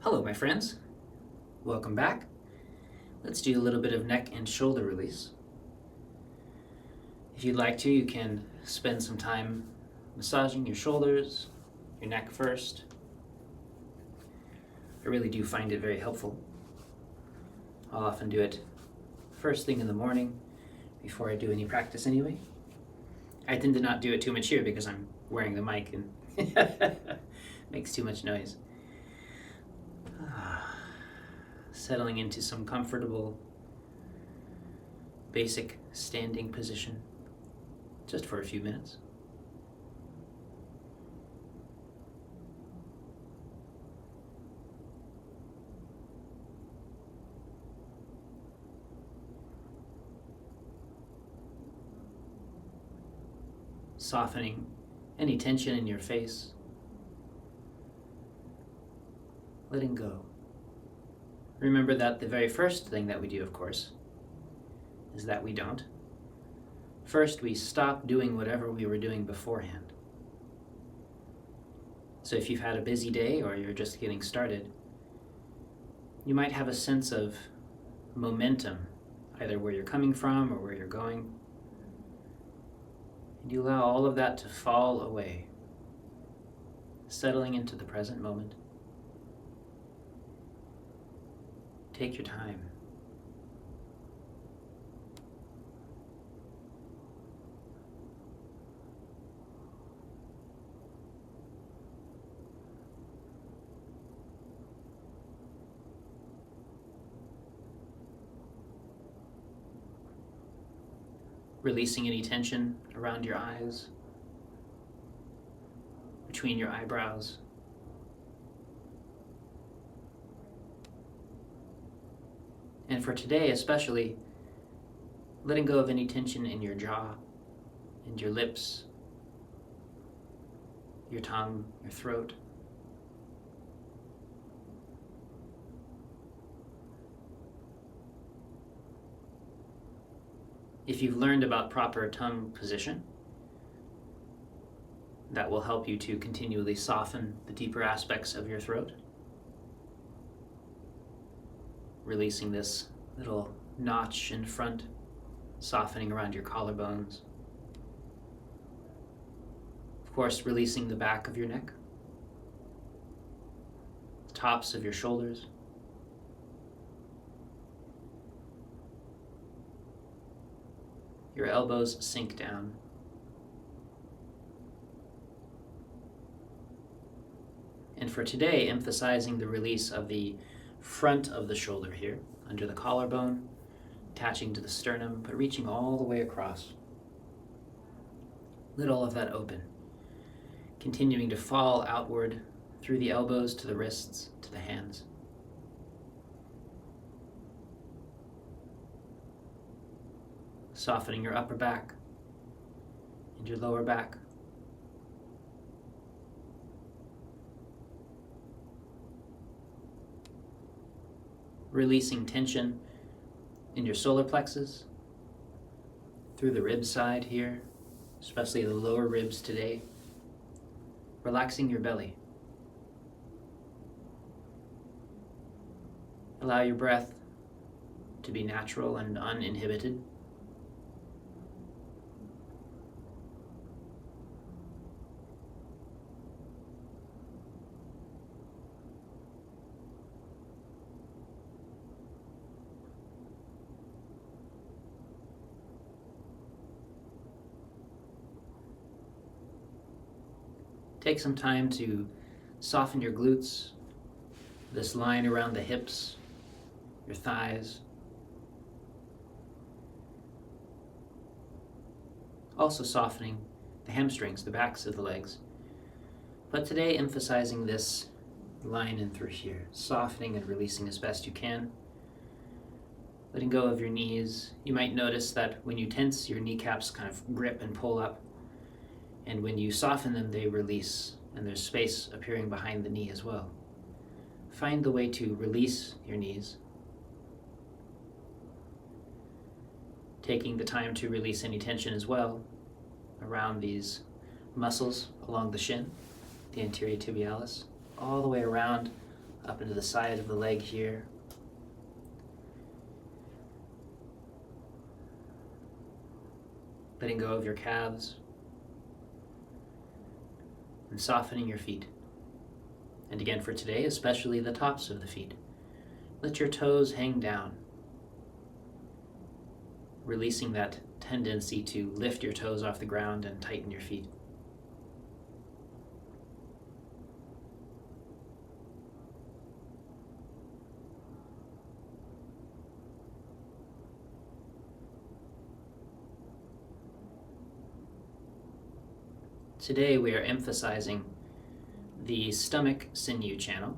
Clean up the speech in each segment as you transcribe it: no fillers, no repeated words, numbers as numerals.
Hello, my friends. Welcome back. Let's do a little bit of neck and shoulder release. If you'd like to, you can spend some time massaging your shoulders, your neck first. I really do find it very helpful. I'll often do it first thing in the morning before I do any practice anyway. I tend to not do it too much here because I'm wearing the mic and makes too much noise. Settling into some comfortable, basic standing position, just for a few minutes. Softening any tension in your face, letting go. Remember that the very first thing that we do, of course, is that we don't. First, we stop doing whatever we were doing beforehand. So if you've had a busy day or you're just getting started, you might have a sense of momentum, either where you're coming from or where you're going. And you allow all of that to fall away, settling into the present moment. Take your time. Releasing any tension around your eyes, between your eyebrows. And for today especially, letting go of any tension in your jaw and your lips, your tongue, your throat. If you've learned about proper tongue position, that will help you to continually soften the deeper aspects of your throat. Releasing this little notch in front, softening around your collarbones. Of course, releasing the back of your neck, the tops of your shoulders. Your elbows sink down. And for today, emphasizing the release of the front of the shoulder here, under the collarbone, attaching to the sternum, but reaching all the way across. Let all of that open, continuing to fall outward through the elbows to the wrists to the hands. Softening your upper back and your lower back. Releasing tension in your solar plexus, through the rib side here, especially the lower ribs today. Relaxing your belly. Allow your breath to be natural and uninhibited. Take some time to soften your glutes, this line around the hips, your thighs. Also softening the hamstrings, the backs of the legs. But today emphasizing this line in through here, softening and releasing as best you can. Letting go of your knees. You might notice that when you tense, your kneecaps kind of grip and pull up. And when you soften them, they release, and there's space appearing behind the knee as well. Find the way to release your knees. Taking the time to release any tension as well around these muscles along the shin, the anterior tibialis, all the way around up into the side of the leg here. Letting go of your calves and softening your feet. And again for today, especially the tops of the feet. Let your toes hang down, releasing that tendency to lift your toes off the ground and tighten your feet. Today we are emphasizing the stomach sinew channel.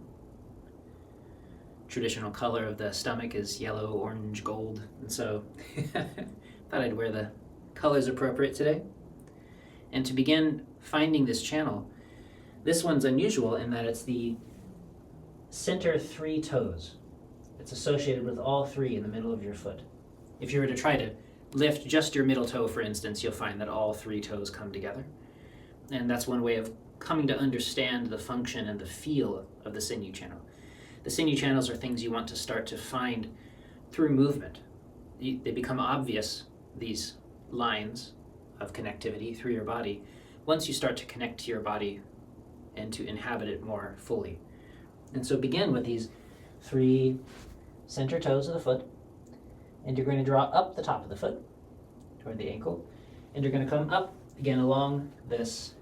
Traditional color of the stomach is yellow, orange, gold, and so thought I'd wear the colors appropriate today. And to begin finding this channel, this one's unusual in that it's the center 3 toes. It's associated with all 3 in the middle of your foot. If you were to try to lift just your middle toe, for instance, you'll find that all 3 toes come together. And that's one way of coming to understand the function and the feel of the sinew channel. The sinew channels are things you want to start to find through movement. They become obvious, these lines of connectivity through your body, once you start to connect to your body and to inhabit it more fully. And so begin with these 3 center toes of the foot, and you're going to draw up the top of the foot toward the ankle, and you're going to come up again along this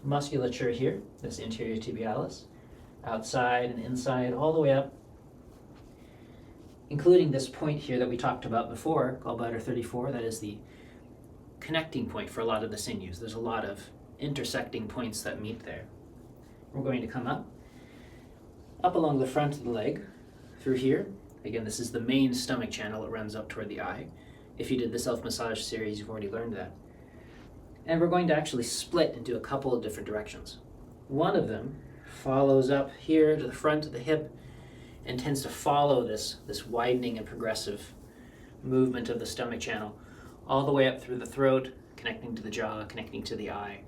musculature here, this anterior tibialis, outside and inside, all the way up, including this point here that we talked about before, gallbladder 34, that is the connecting point for a lot of the sinews. There's a lot of intersecting points that meet there. We're going to come up along the front of the leg, through here. Again, this is the main stomach channel. It runs up toward the eye. If you did the self-massage series, you've already learned that. And we're going to actually split into a couple of different directions. One of them follows up here to the front of the hip and tends to follow this widening and progressive movement of the stomach channel all the way up through the throat, connecting to the jaw, connecting to the eye.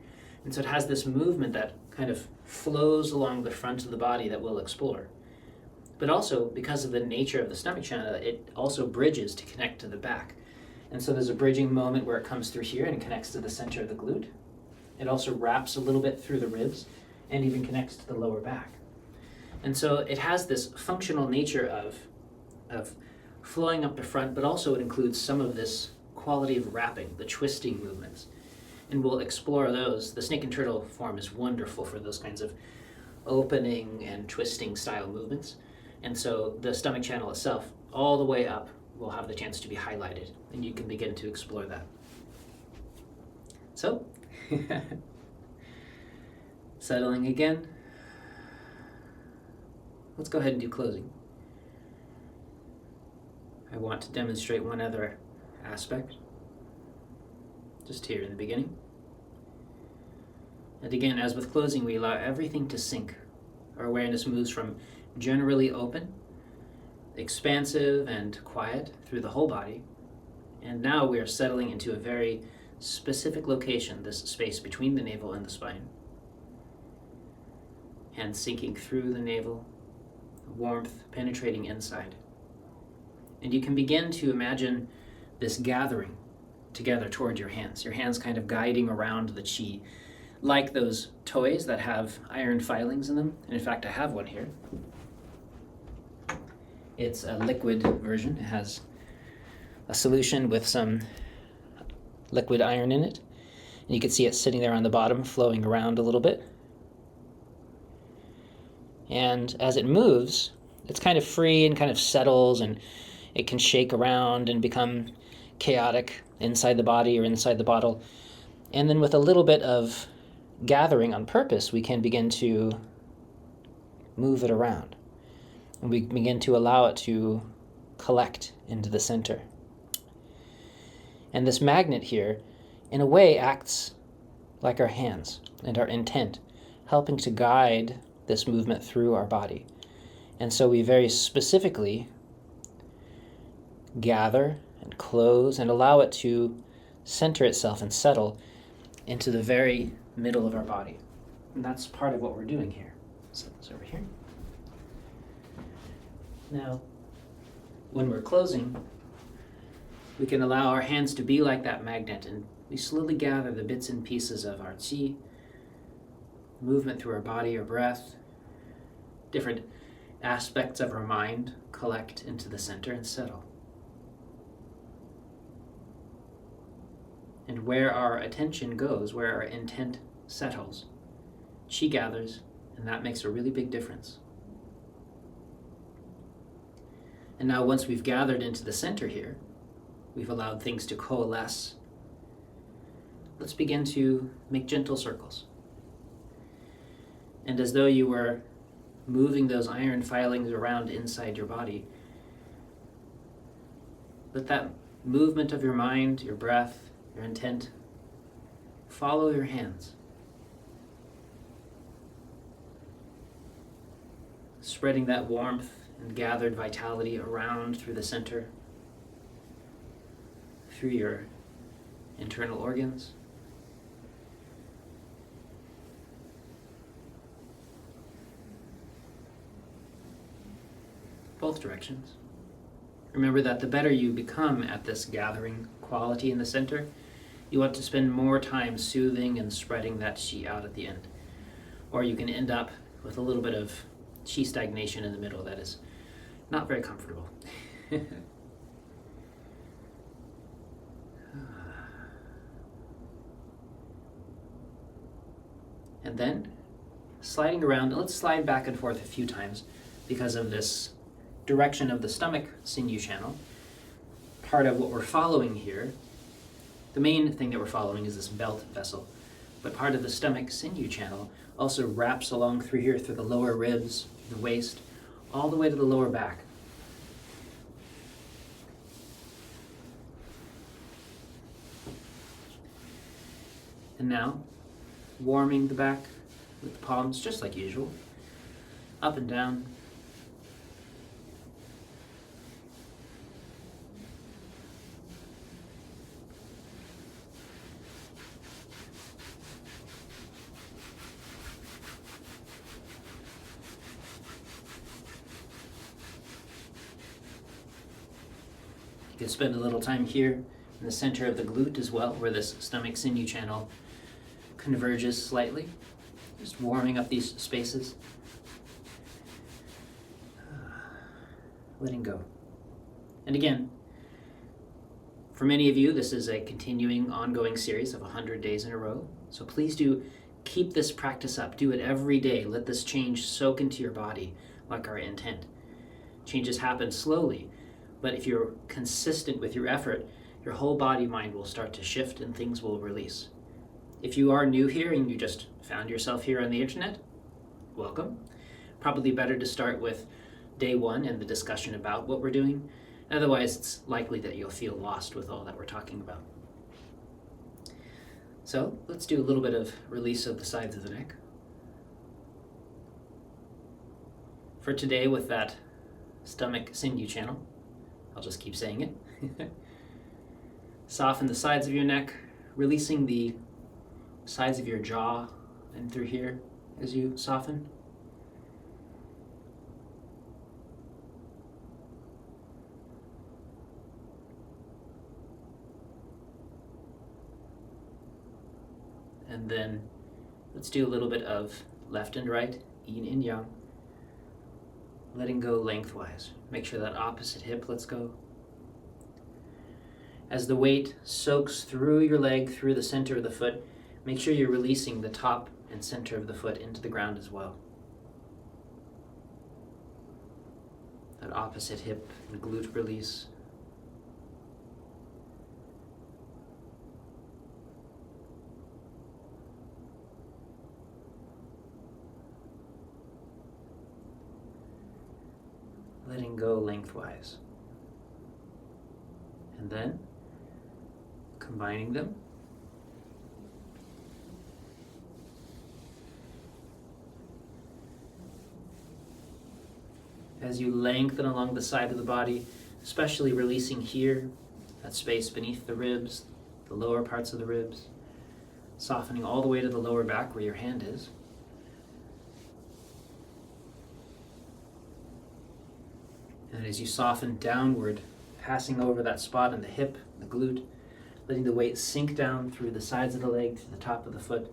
And so it has this movement that kind of flows along the front of the body that we'll explore. But also, because of the nature of the stomach channel, it also bridges to connect to the back. And so there's a bridging moment where it comes through here and connects to the center of the glute. It also wraps a little bit through the ribs and even connects to the lower back. And so it has this functional nature of flowing up the front, but also it includes some of this quality of wrapping, the twisting movements. And we'll explore those. The snake and turtle form is wonderful for those kinds of opening and twisting style movements. And so the stomach channel itself, all the way up, will have the chance to be highlighted, and you can begin to explore that. So, settling again. Let's go ahead and do closing. I want to demonstrate one other aspect, just here in the beginning. And again, as with closing, we allow everything to sink. Our awareness moves from generally open, expansive and quiet through the whole body. And now we are settling into a very specific location, this space between the navel and the spine. Hands sinking through the navel, warmth penetrating inside. And you can begin to imagine this gathering together toward your hands kind of guiding around the chi, like those toys that have iron filings in them. And in fact, I have one here. It's a liquid version. It has a solution with some liquid iron in it. And you can see it sitting there on the bottom, flowing around a little bit. And as it moves, it's kind of free and kind of settles, and it can shake around and become chaotic inside the body or inside the bottle. And then with a little bit of gathering on purpose, we can begin to move it around. And we begin to allow it to collect into the center. And this magnet here, in a way, acts like our hands and our intent, helping to guide this movement through our body. And so we very specifically gather and close and allow it to center itself and settle into the very middle of our body. And that's part of what we're doing here. So it's over here. Now, when we're closing, we can allow our hands to be like that magnet, and we slowly gather the bits and pieces of our qi, movement through our body, our breath, different aspects of our mind collect into the center and settle. And where our attention goes, where our intent settles, qi gathers, and that makes a really big difference. And now once we've gathered into the center here, we've allowed things to coalesce, let's begin to make gentle circles. And as though you were moving those iron filings around inside your body, let that movement of your mind, your breath, your intent, follow your hands. Spreading that warmth and gathered vitality around through the center, through your internal organs. Both directions. Remember that the better you become at this gathering quality in the center, you want to spend more time soothing and spreading that qi out at the end. Or you can end up with a little bit of qi stagnation in the middle that is not very comfortable. And then sliding around, let's slide back and forth a few times because of this direction of the stomach sinew channel. Part of what we're following here, the main thing that we're following is this belt vessel, but part of the stomach sinew channel also wraps along through here, through the lower ribs, the waist, all the way to the lower back. And now, warming the back with the palms, just like usual, up and down. You can spend a little time here in the center of the glute as well, where this stomach sinew channel converges slightly, just warming up these spaces. Letting go. And again, for many of you, this is a continuing, ongoing series of 100 days in a row. So please do keep this practice up. Do it every day. Let this change soak into your body like our intent. Changes happen slowly, but if you're consistent with your effort, your whole body mind will start to shift and things will release. If you are new here and you just found yourself here on the internet, welcome. Probably better to start with day one and the discussion about what we're doing. Otherwise, it's likely that you'll feel lost with all that we're talking about. So let's do a little bit of release of the sides of the neck. For today, with that stomach sinew channel, I'll just keep saying it. Soften the sides of your neck, releasing the sides of your jaw and through here as you soften. And then let's do a little bit of left and right, yin and yang. Letting go lengthwise. Make sure that opposite hip lets go. As the weight soaks through your leg, through the center of the foot, make sure you're releasing the top and center of the foot into the ground as well. That opposite hip and glute release. Letting go lengthwise. And then combining them. As you lengthen along the side of the body, especially releasing here, that space beneath the ribs, the lower parts of the ribs, softening all the way to the lower back where your hand is. And as you soften downward, passing over that spot in the hip, the glute, letting the weight sink down through the sides of the leg to the top of the foot.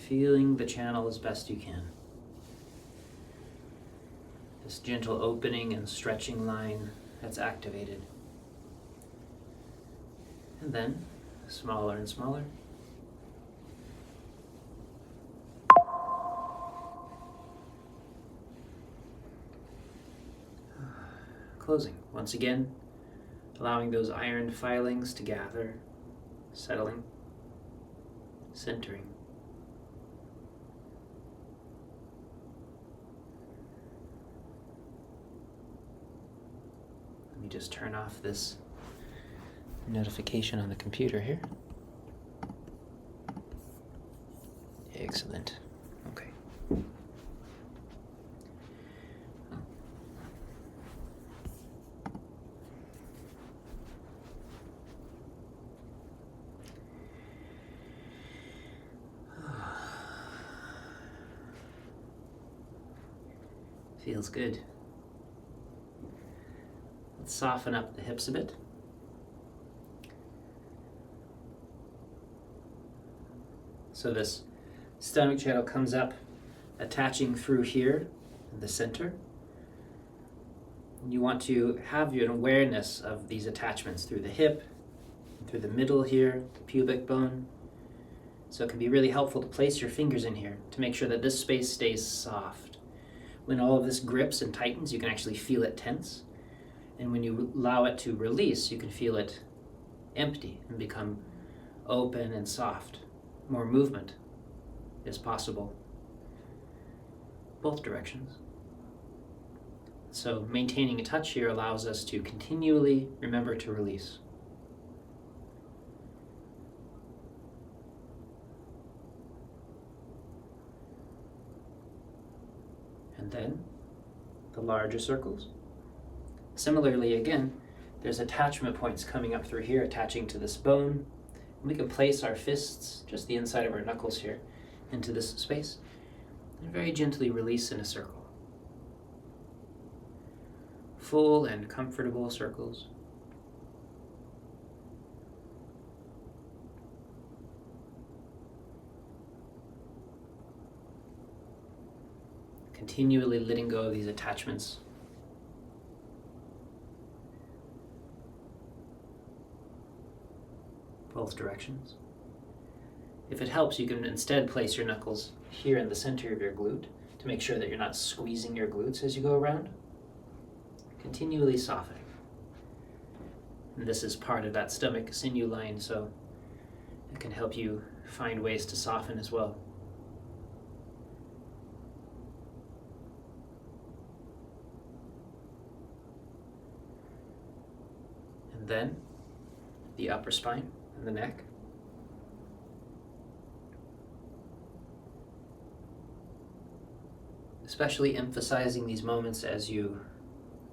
Feeling the channel as best you can. This gentle opening and stretching line that's activated. And then smaller and smaller. Closing. Once again, allowing those iron filings to gather, settling, centering. Let me just turn off this notification on the computer here. Excellent. Okay. Feels good. Let's soften up the hips a bit. So this stomach channel comes up, attaching through here in the center. You want to have an awareness of these attachments through the hip, through the middle here, the pubic bone. So it can be really helpful to place your fingers in here to make sure that this space stays soft. When all of this grips and tightens, you can actually feel it tense. And when you allow it to release, you can feel it empty and become open and soft. More movement is possible. Both directions. So maintaining a touch here allows us to continually remember to release. And then the larger circles. Similarly, again, there's attachment points coming up through here, attaching to this bone. We can place our fists, just the inside of our knuckles here, into this space, and very gently release in a circle. Full and comfortable circles. Continually letting go of these attachments. Both directions. If it helps, you can instead place your knuckles here in the center of your glute to make sure that you're not squeezing your glutes as you go around. Continually softening. And this is part of that stomach sinew line, so it can help you find ways to soften as well. And then the upper spine and the neck. Especially emphasizing these moments as you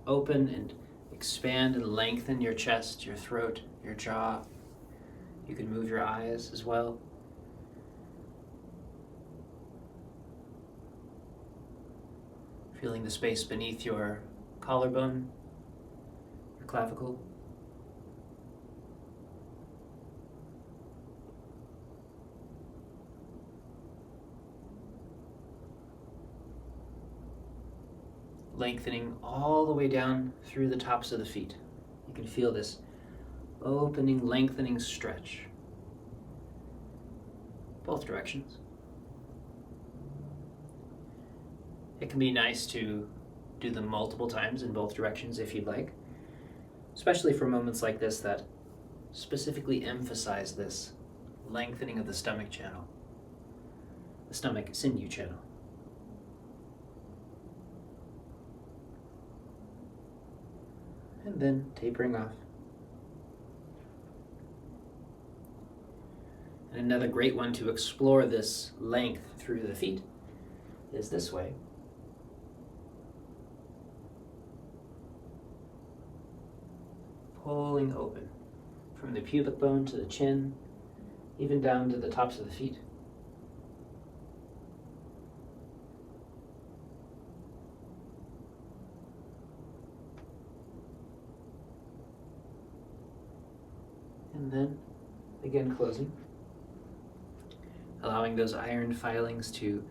open and expand and lengthen your chest, your throat, your jaw. You can move your eyes as well. Feeling the space beneath your collarbone, your clavicle. Lengthening all the way down through the tops of the feet. You can feel this opening, lengthening stretch. Both directions. It can be nice to do them multiple times in both directions if you'd like, especially for moments like this that specifically emphasize this lengthening of the stomach channel, the stomach sinew channel. And then tapering off. And another great one to explore this length through the feet is this way. Pulling open from the pubic bone to the chin, even down to the tops of the feet. And then, again closing, allowing those iron filings to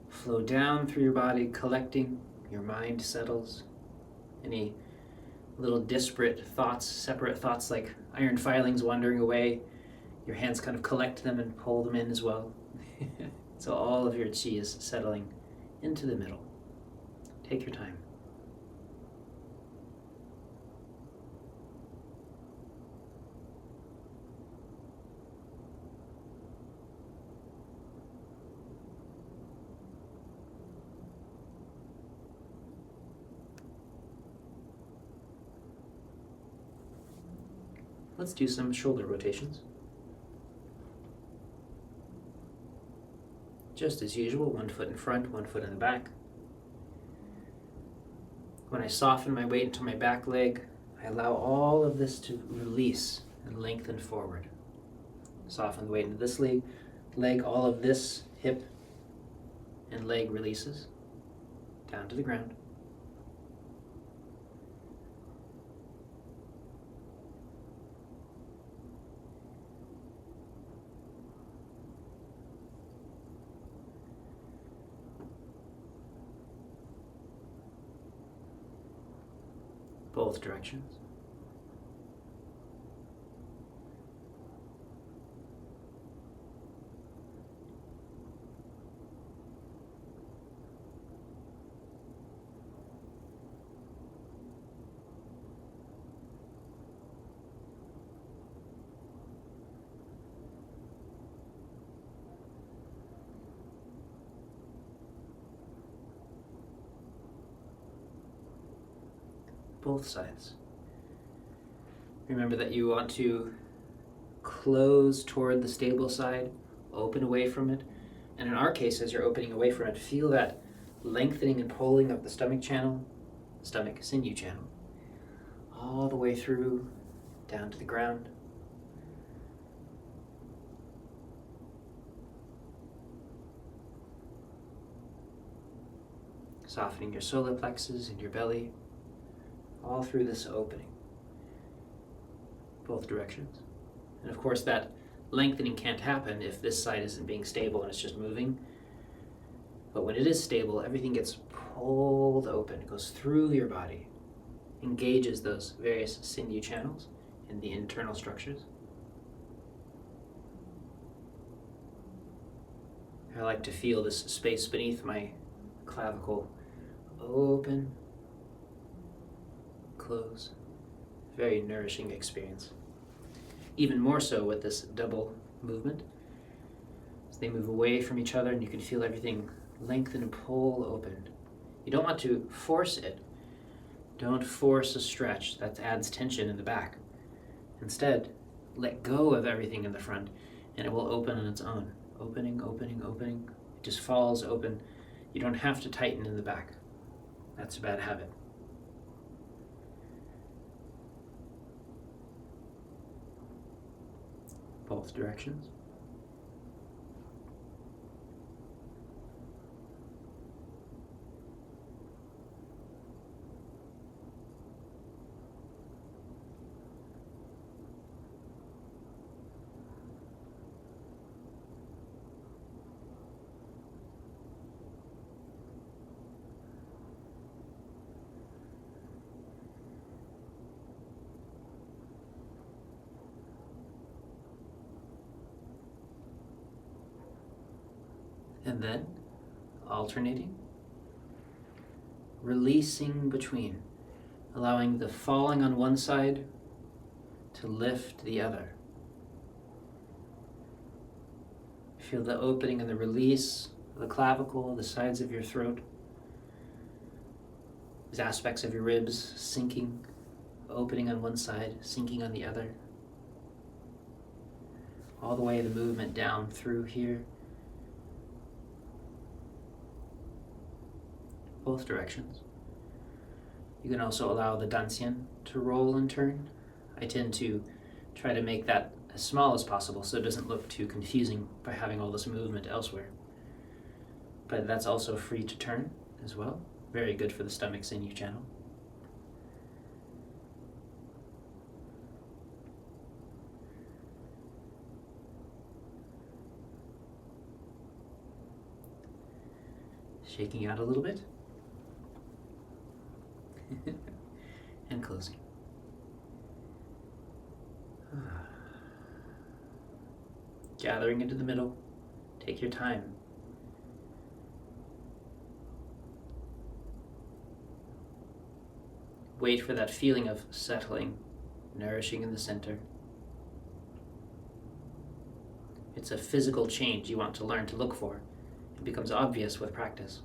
flow down through your body, collecting. Your mind settles. Any little disparate thoughts, separate thoughts like iron filings wandering away, your hands kind of collect them and pull them in as well. So all of your chi is settling into the middle. Take your time. Let's do some shoulder rotations. Just as usual, one foot in front, one foot in the back. When I soften my weight into my back leg, I allow all of this to release and lengthen forward. Soften the weight into this leg, all of this hip and leg releases down to the ground. Both directions. Both sides. Remember that you want to close toward the stable side, open away from it. And in our case, as you're opening away from it, feel that lengthening and pulling of the stomach channel, stomach sinew channel, all the way through, down to the ground. Softening your solar plexus and your belly, all through this opening, both directions. And of course that lengthening can't happen if this side isn't being stable and it's just moving. But when it is stable, everything gets pulled open, it goes through your body, engages those various sinew channels in the internal structures. I like to feel this space beneath my clavicle open, close. Very nourishing experience. Even more so with this double movement. As they move away from each other and you can feel everything lengthen and pull open. You don't want to force it. Don't force a stretch. That adds tension in the back. Instead, let go of everything in the front and it will open on its own. Opening, opening, opening. It just falls open. You don't have to tighten in the back. That's a bad habit. Both directions. And then alternating, releasing between, allowing the falling on one side to lift the other. Feel the opening and the release of the clavicle, the sides of your throat, these aspects of your ribs sinking, opening on one side, sinking on the other. All the way the movement down through here. Both directions. You can also allow the dantian to roll and turn. I tend to try to make that as small as possible so it doesn't look too confusing by having all this movement elsewhere. But that's also free to turn as well. Very good for the stomach sinew channel. Shaking out a little bit. And closing. Gathering into the middle. Take your time. Wait for that feeling of settling, nourishing in the center. It's a physical change you want to learn to look for. It becomes obvious with practice.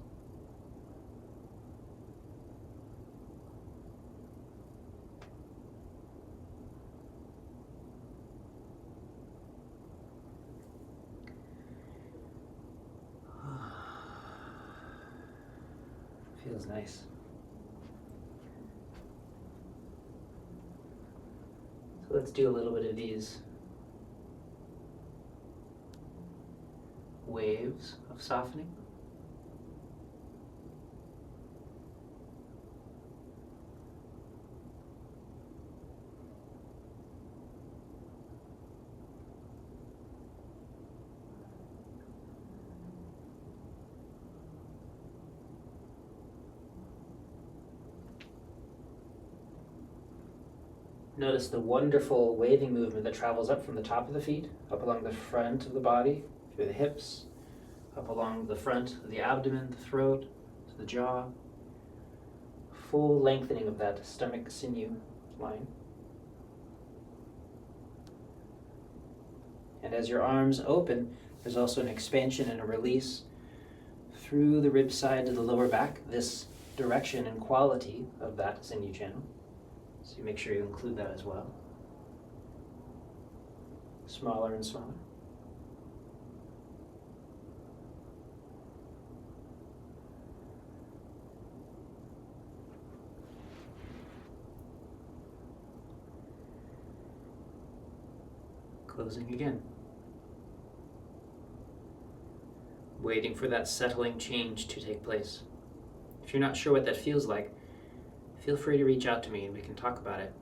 Feels nice. So let's do a little bit of these waves of softening. Notice the wonderful waving movement that travels up from the top of the feet, up along the front of the body, through the hips, up along the front of the abdomen, the throat, to the jaw. Full lengthening of that stomach sinew line. And as your arms open, there's also an expansion and a release through the rib side to the lower back, this direction and quality of that sinew channel. So you make sure you include that as well. Smaller and smaller. Closing again. Waiting for that settling change to take place. If you're not sure what that feels like, feel free to reach out to me and we can talk about it.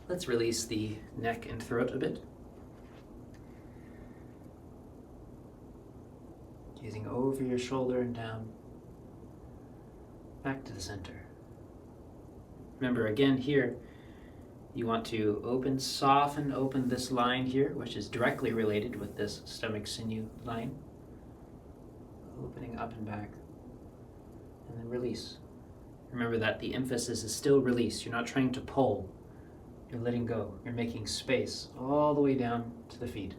Let's release the neck and throat a bit. Gazing over your shoulder and down, back to the center. Remember, again here, you want to soften open this line here, which is directly related with this stomach sinew line. Opening up and back, and then release. Remember that the emphasis is still release. You're not trying to pull. You're letting go. You're making space all the way down to the feet.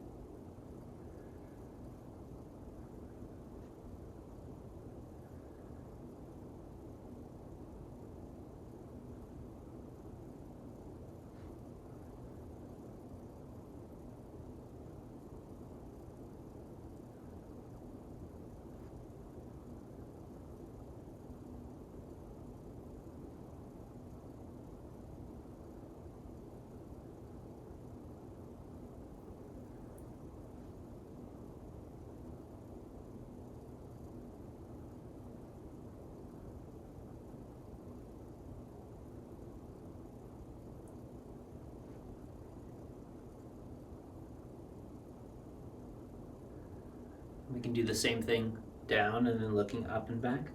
We can do the same thing down and then looking up and back.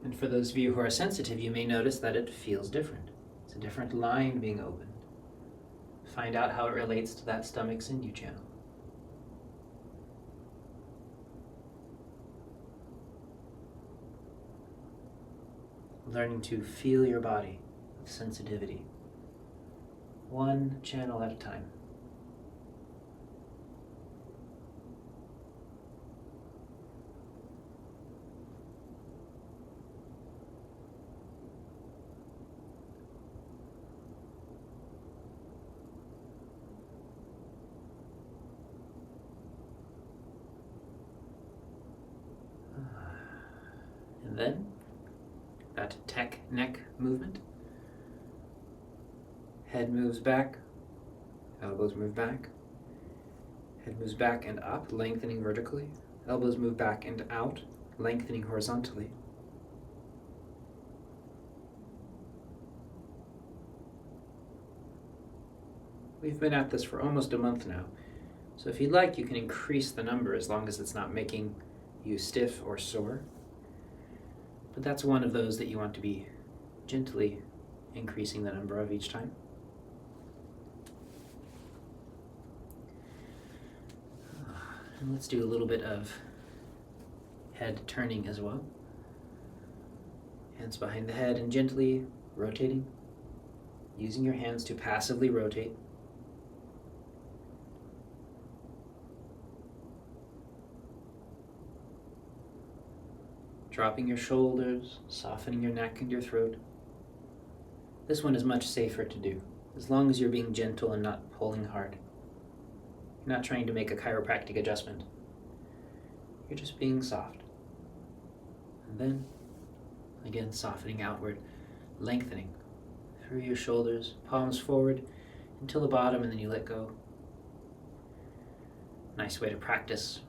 And for those of you who are sensitive, you may notice that it feels different. It's a different line being opened. Find out how it relates to that stomach sinew channel. Learning to feel your body with sensitivity, one channel at a time. that tech neck movement. Head moves back, elbows move back. Head moves back and up, lengthening vertically. Elbows move back and out, lengthening horizontally. We've been at this for almost a month now, so if you'd like, you can increase the number as long as it's not making you stiff or sore. But that's one of those that you want to be gently increasing the number of each time. And let's do a little bit of head turning as well. Hands behind the head and gently rotating, using your hands to passively rotate. Dropping your shoulders, softening your neck and your throat. This one is much safer to do, as long as you're being gentle and not pulling hard. You're not trying to make a chiropractic adjustment. You're just being soft. And then, again, softening outward, lengthening through your shoulders, palms forward until the bottom, and then you let go. Nice way to practice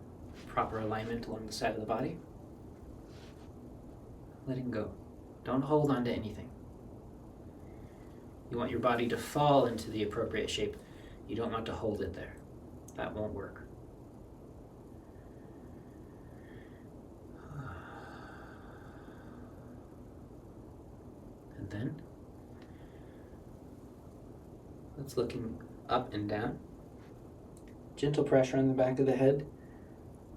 proper alignment along the side of the body. Letting go. Don't hold on to anything. You want your body to fall into the appropriate shape. You don't want to hold it there. That won't work. And then, let's looking up and down. Gentle pressure on the back of the head,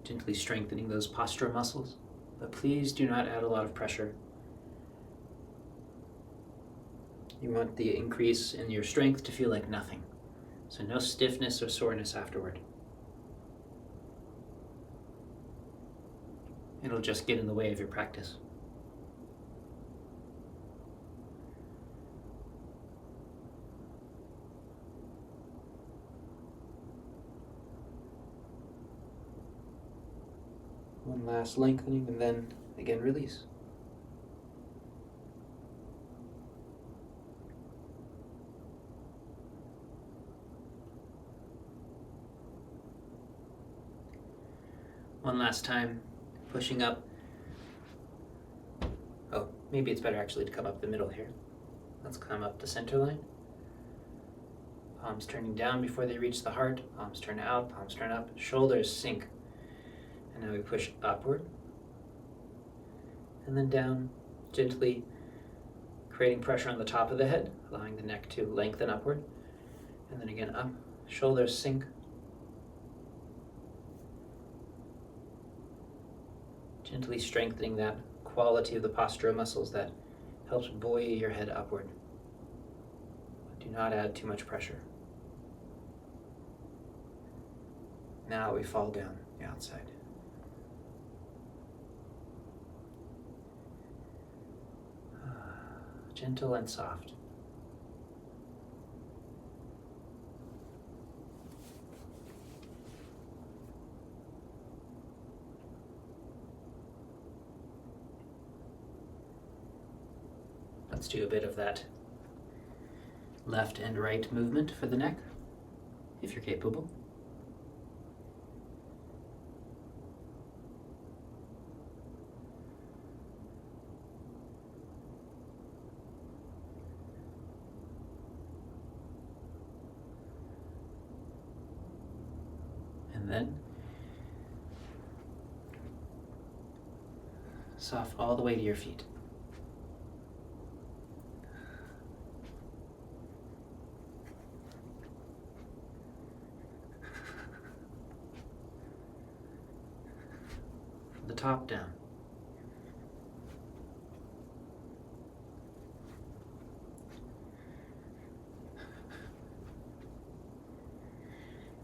gently strengthening those postural muscles. But please do not add a lot of pressure. You want the increase in your strength to feel like nothing. So no stiffness or soreness afterward. It'll just get in the way of your practice. One last lengthening and then again release. One last time, pushing up. Oh, maybe it's better actually to come up the middle here. Let's come up the center line. Palms turning down before they reach the heart. Palms turn out, palms turn up. Shoulders sink. And now we push upward. And then down, gently creating pressure on the top of the head, allowing the neck to lengthen upward. And then again up, shoulders sink. Gently strengthening that quality of the postural muscles that helps buoy your head upward. Do not add too much pressure. Now we fall down the outside. Gentle and soft. Let's do a bit of that left and right movement for the neck, if you're capable. And then soft all the way to your feet. From the top down.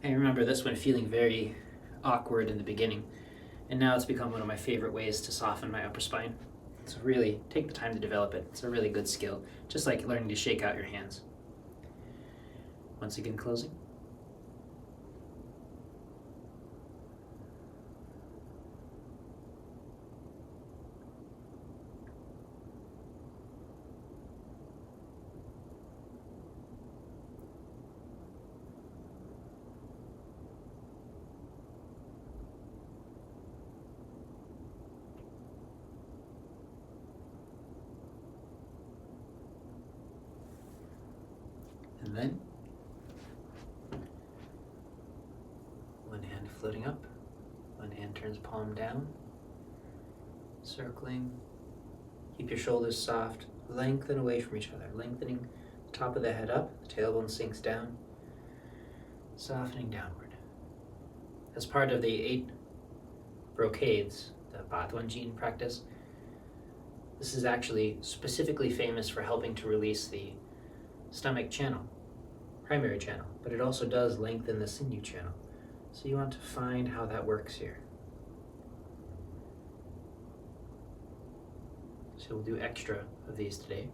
I remember this one feeling very awkward in the beginning, and now it's become one of my favorite ways to soften my upper spine. So really, take the time to develop it. It's a really good skill, just like learning to shake out your hands. Once again, closing. And then one hand floating up, one hand turns palm down, circling. Keep your shoulders soft, lengthen away from each other, lengthening the top of the head up, the tailbone sinks down, softening downward. As part of the 8 brocades, the Batwanjin practice, this is actually specifically famous for helping to release the stomach channel, primary channel, but it also does lengthen the sinew channel. So you want to find how that works here. So we'll do extra of these today.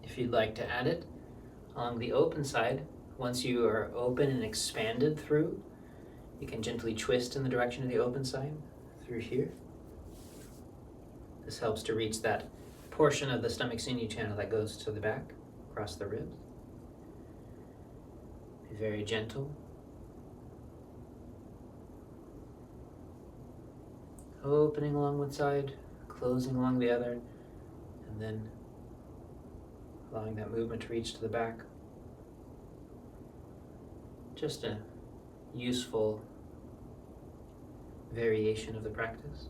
If you'd like to add it along the open side, once you are open and expanded through, you can gently twist in the direction of the open side through here. This helps to reach that portion of the stomach sinew channel that goes to the back, across the ribs. Be very gentle. Opening along one side, closing along the other, and then allowing that movement to reach to the back. Just a useful variation of the practice.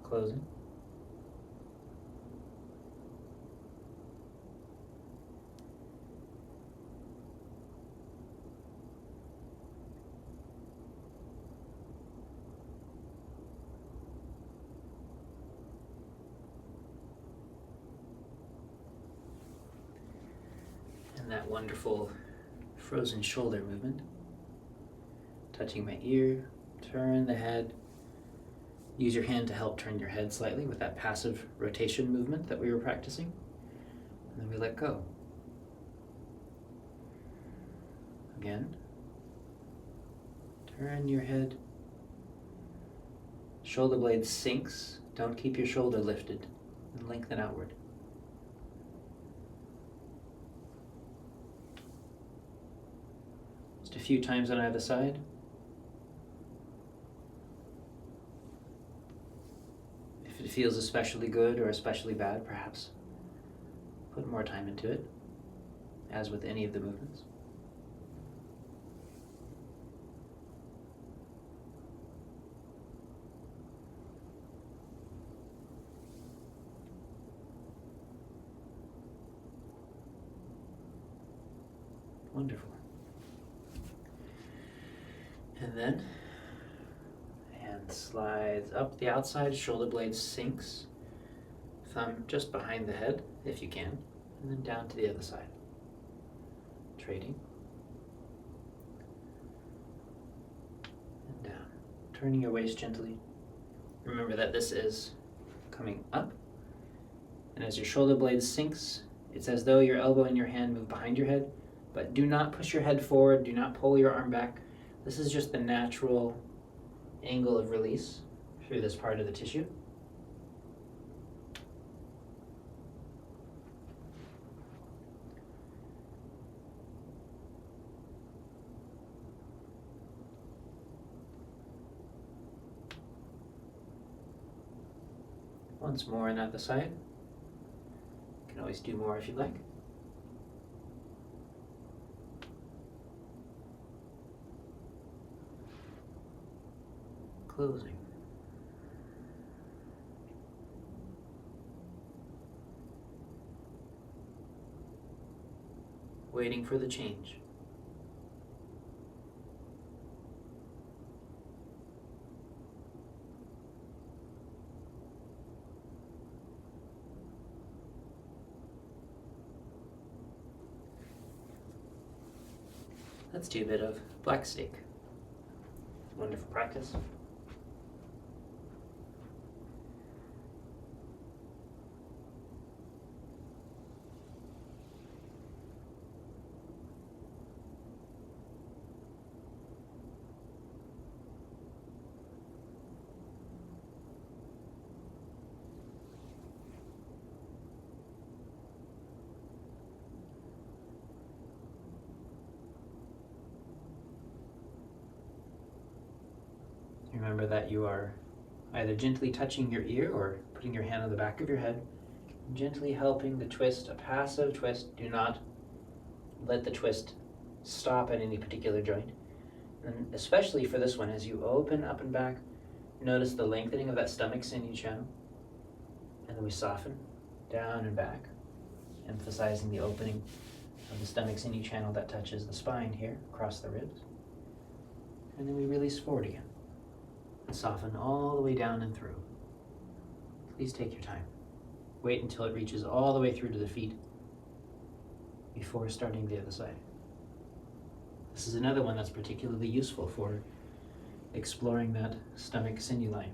Closing. And that wonderful frozen shoulder movement. Touching my ear, turn the head. Use your hand to help turn your head slightly with that passive rotation movement that we were practicing. And then we let go. Again. Turn your head. Shoulder blade sinks. Don't keep your shoulder lifted. And lengthen outward. Just a few times on either side. If it feels especially good or especially bad, perhaps put more time into it, as with any of the movements. Wonderful. And then hand slides up the outside, shoulder blade sinks, thumb just behind the head if you can, and then down to the other side. Trading. And down. Turning your waist gently. Remember that this is coming up, and as your shoulder blade sinks, it's as though your elbow and your hand move behind your head, but do not push your head forward, do not pull your arm back. This is just the natural angle of release through this part of the tissue. Once more on the other side. You can always do more if you'd like. Closing. Waiting for the change. Let's do a bit of black steak. Wonderful practice. Remember that you are either gently touching your ear or putting your hand on the back of your head, gently helping the twist, a passive twist. Do not let the twist stop at any particular joint. And especially for this one, as you open up and back, notice the lengthening of that stomach sinew channel. And then we soften down and back, emphasizing the opening of the stomach sinew channel that touches the spine here, across the ribs. And then we release forward again. And soften all the way down and through. Please take your time. Wait until it reaches all the way through to the feet before starting the other side. This is another one that's particularly useful for exploring that stomach sinew line.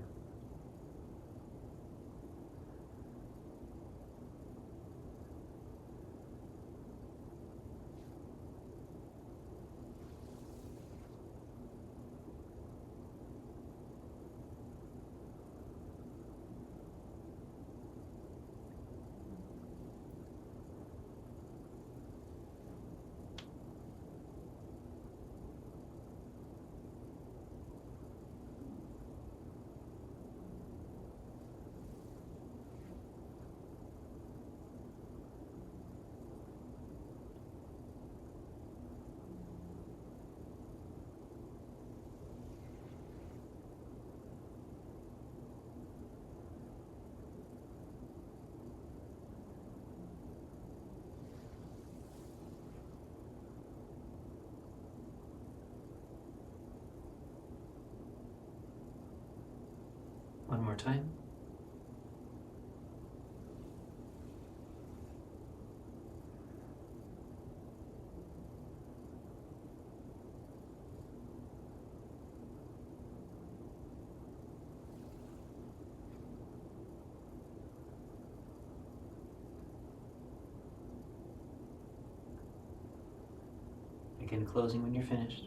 One more time. Again, closing when you're finished.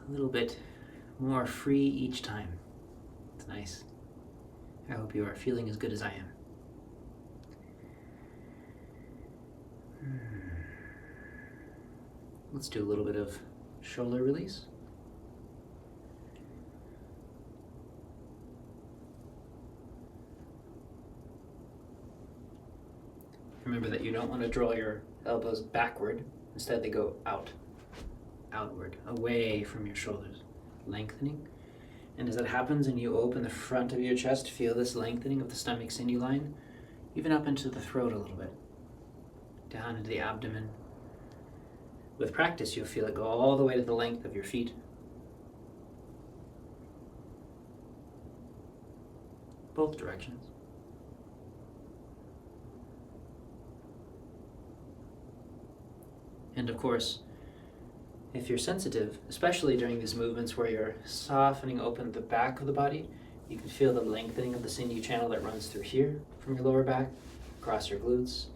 A little bit more free each time. It's nice. I hope you are feeling as good as I am. Let's do a little bit of shoulder release. Remember that you don't want to draw your elbows backward. Instead, they go outward, away from your shoulders, lengthening. And as that happens and you open the front of your chest, feel this lengthening of the stomach sinew line, even up into the throat a little bit, down into the abdomen. With practice, you'll feel it go all the way to the length of your feet. Both directions. And of course, if you're sensitive, especially during these movements where you're softening open the back of the body, you can feel the lengthening of the sinew channel that runs through here from your lower back, across your glutes.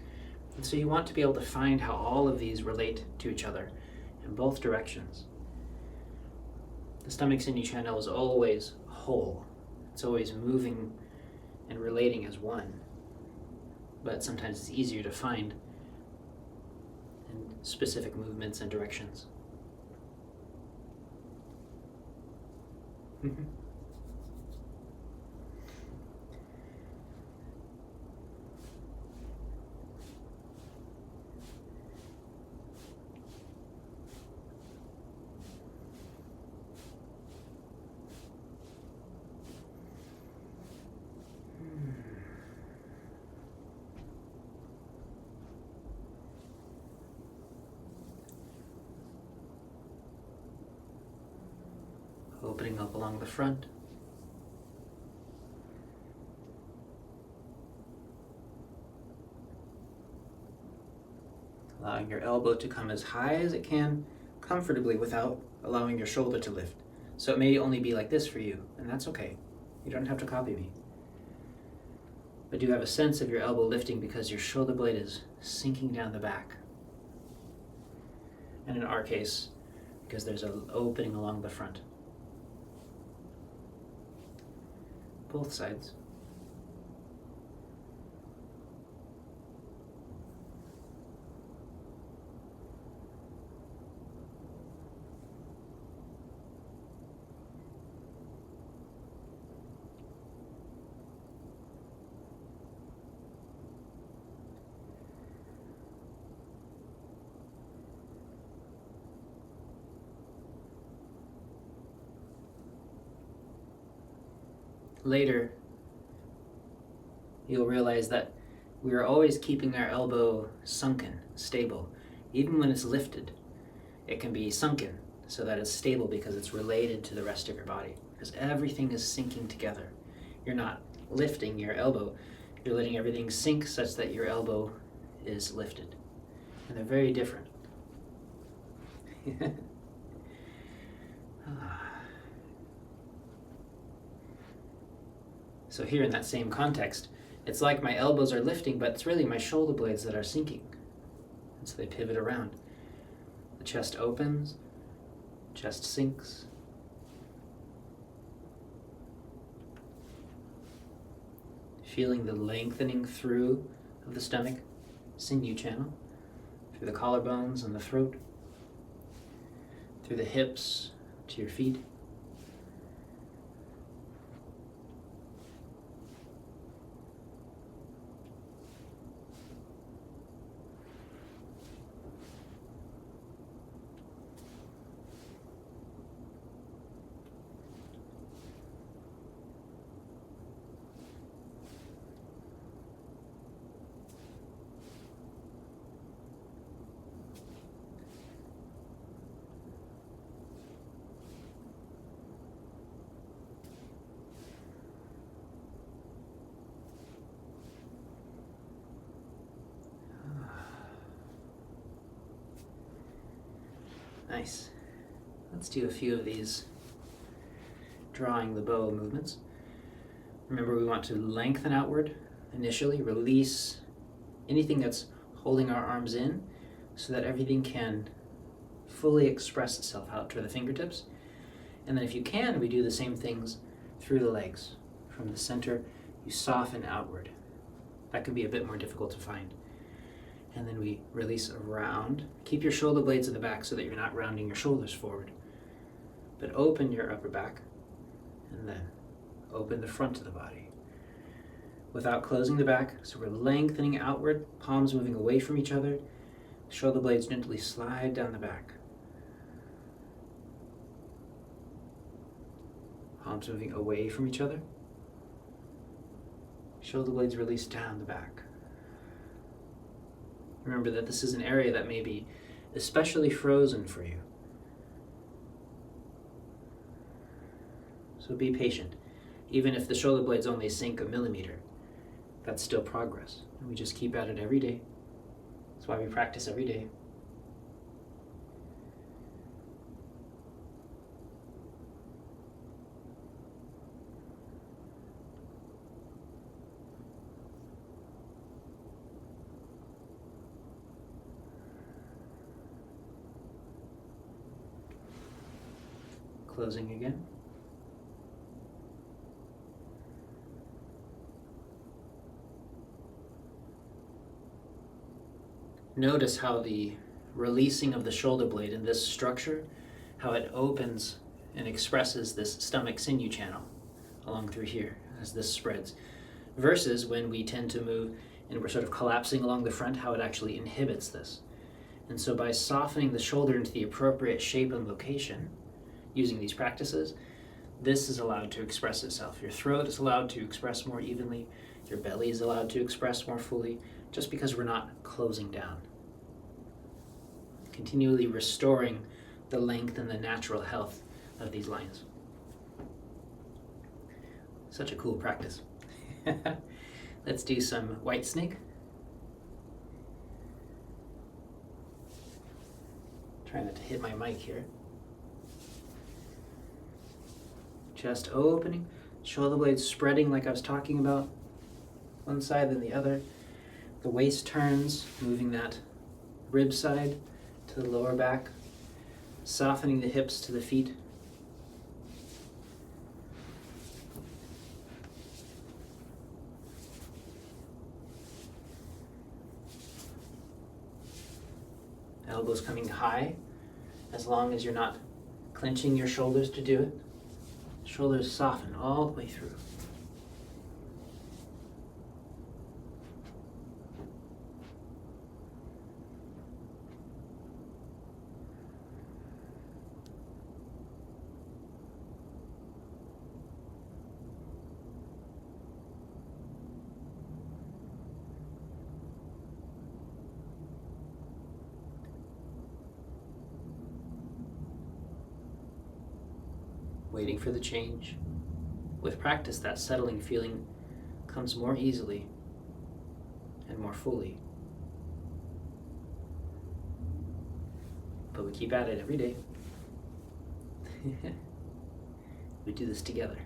And so you want to be able to find how all of these relate to each other in both directions. The stomach sinew channel is always whole. It's always moving and relating as one. But sometimes it's easier to find in specific movements and directions. opening up along the front. Allowing your elbow to come as high as it can comfortably without allowing your shoulder to lift. So it may only be like this for you, and that's okay. You don't have to copy me. But you have a sense of your elbow lifting because your shoulder blade is sinking down the back. And in our case, because there's an opening along the front. Both sides. Later, you'll realize that we are always keeping our elbow sunken, stable. Even when it's lifted, it can be sunken so that it's stable because it's related to the rest of your body. Because everything is sinking together. You're not lifting your elbow, you're letting everything sink such that your elbow is lifted. And they're very different. So here in that same context, it's like my elbows are lifting, but it's really my shoulder blades that are sinking. And so they pivot around. The chest opens, chest sinks. Feeling the lengthening through of the stomach, sinew channel, through the collarbones and the throat, through the hips to your feet. Nice. Let's do a few of these drawing the bow movements. Remember, we want to lengthen outward initially, release anything that's holding our arms in so that everything can fully express itself out to the fingertips. And then if you can, we do the same things through the legs. From the center, you soften outward. That can be a bit more difficult to find. And then we release around. Keep your shoulder blades in the back so that you're not rounding your shoulders forward. But open your upper back and then open the front of the body. Without closing the back, so we're lengthening outward, palms moving away from each other. Shoulder blades gently slide down the back. Palms moving away from each other. Shoulder blades release down the back. Remember that this is an area that may be especially frozen for you. So be patient. Even if the shoulder blades only sink a millimeter, that's still progress. And we just keep at it every day. That's why we practice every day. Closing again. Notice how the releasing of the shoulder blade in this structure, how it opens and expresses this stomach sinew channel along through here as this spreads, versus when we tend to move and we're sort of collapsing along the front, how it actually inhibits this. And so by softening the shoulder into the appropriate shape and location, using these practices, this is allowed to express itself. Your throat is allowed to express more evenly. Your belly is allowed to express more fully, just because we're not closing down. Continually restoring the length and the natural health of these lines. Such a cool practice. Let's do some white snake. Try not to hit my mic here. Just opening, shoulder blades spreading like I was talking about. One side then the other. The waist turns, moving that rib side to the lower back, softening the hips to the feet. Elbows coming high, as long as you're not clenching your shoulders to do it. Shoulders soften all the way through. Waiting for the change. With practice, that settling feeling comes more easily and more fully. But we keep at it every day. We do this together.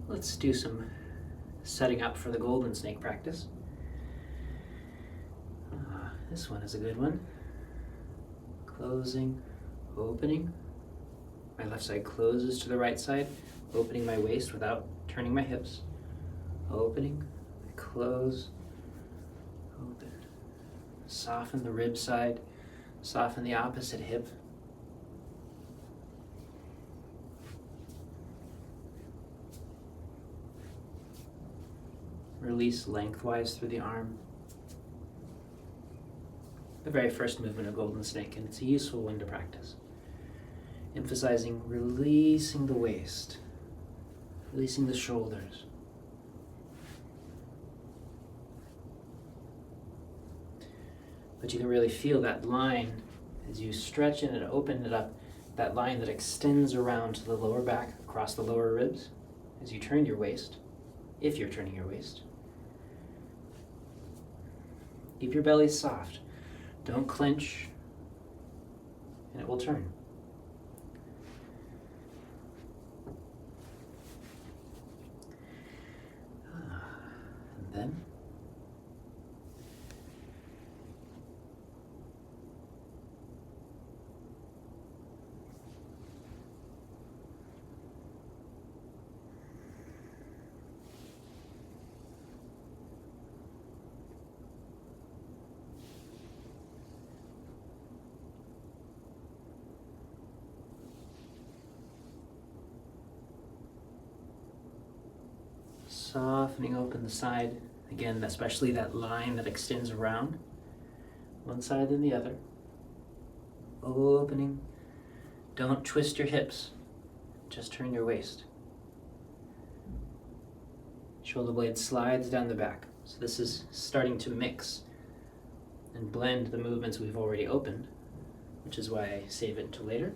Let's do some setting up for the golden snake practice. This one is a good one. Closing, opening. My left side closes to the right side, opening my waist without turning my hips. Opening, close, open. Soften the rib side, soften the opposite hip. Release lengthwise through the arm. The very first movement of golden snake, and it's a useful one to practice. Emphasizing releasing the waist, releasing the shoulders. But you can really feel that line as you stretch it and open it up, that line that extends around to the lower back, across the lower ribs, as you turn your waist, if you're turning your waist. Keep your belly soft. Don't clench, and it will turn. And then softening open the side, again, especially that line that extends around one side then the other. Opening. Don't twist your hips, just turn your waist. Shoulder blade slides down the back. So this is starting to mix and blend the movements we've already opened, which is why I save it until later.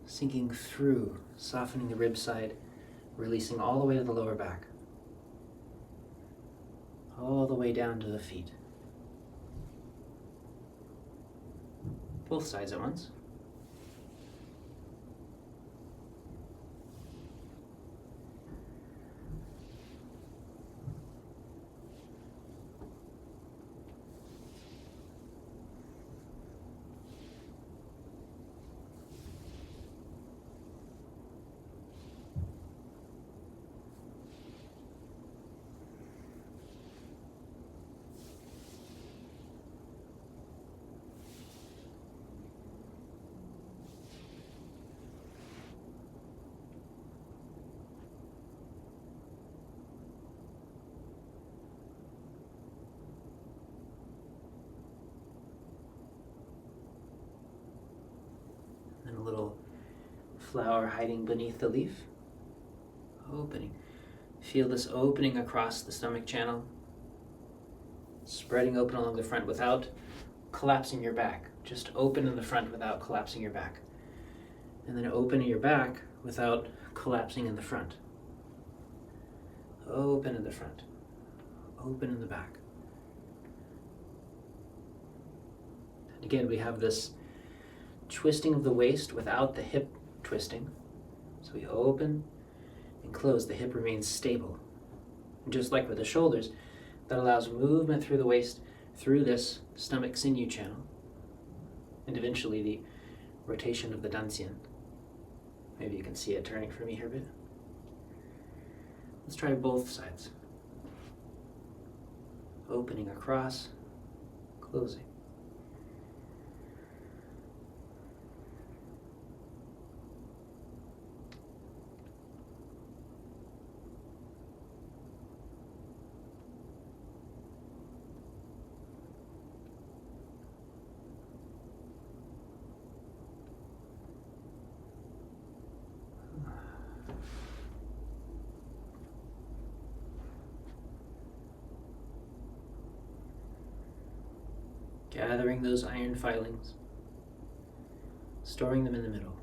Sinking through, softening the rib side, releasing all the way to the lower back. All the way down to the feet. Both sides at once. And a little flower hiding beneath the leaf. Opening. Feel this opening across the stomach channel. Spreading open along the front without collapsing your back. Just open in the front without collapsing your back. And then open your back without collapsing in the front. Open in the front. Open in the back. And again, we have this twisting of the waist without the hip twisting. So we open and close. The hip remains stable. And just like with the shoulders, that allows movement through the waist, through this stomach sinew channel, and eventually the rotation of the dantian. Maybe you can see it turning for me here a bit. Let's try both sides. Opening across, closing. Gathering those iron filings, storing them in the middle.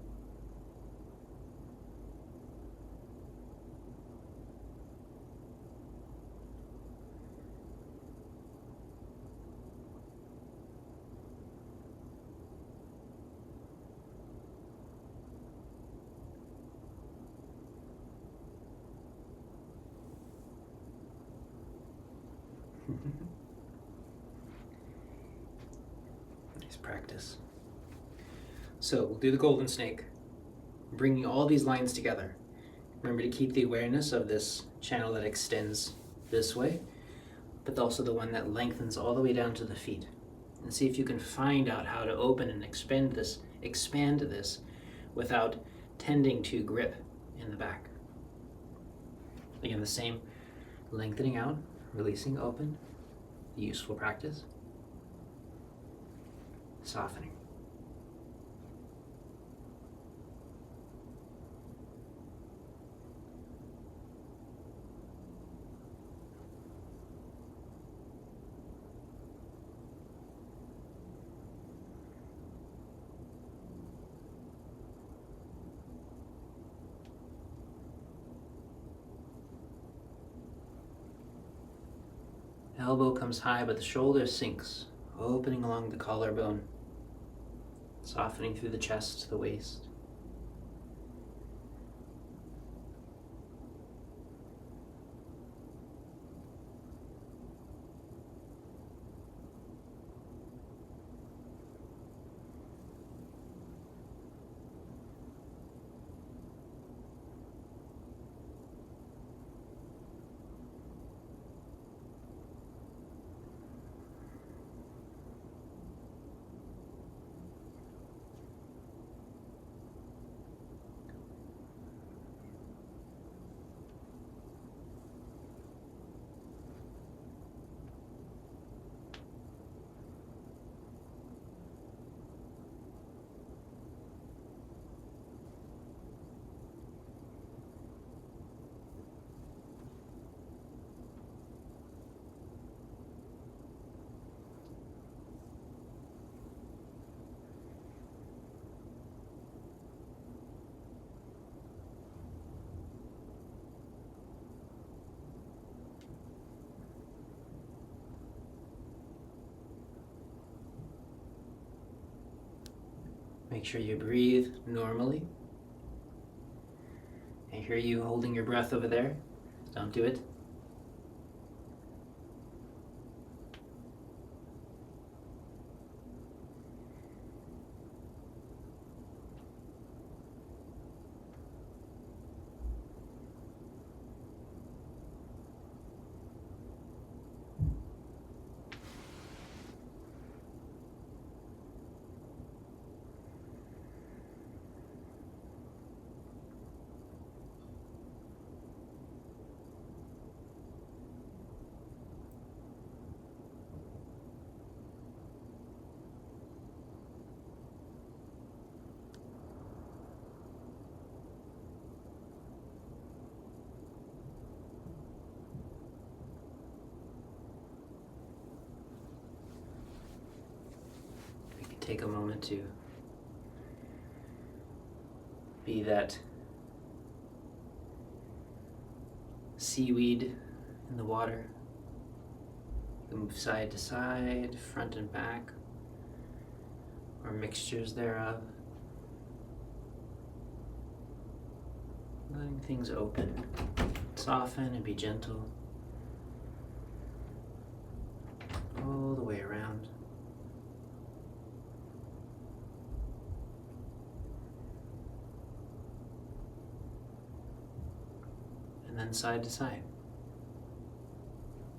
Nice practice. So we'll do the golden snake, bringing all these lines together. Remember to keep the awareness of this channel that extends this way, but also the one that lengthens all the way down to the feet. And see if you can find out how to open and expand this without tending to grip in the back. Again, the same lengthening out, releasing, open, useful practice. Softening. Elbow comes high, but the shoulder sinks, opening along the collarbone, softening through the chest to the waist. Make sure you breathe normally. I hear you holding your breath over there. Don't do it. Take a moment to Be that seaweed in the water. You can move side to side, front and back, or mixtures thereof. Letting things open, soften and be gentle all the way around. And then side to side.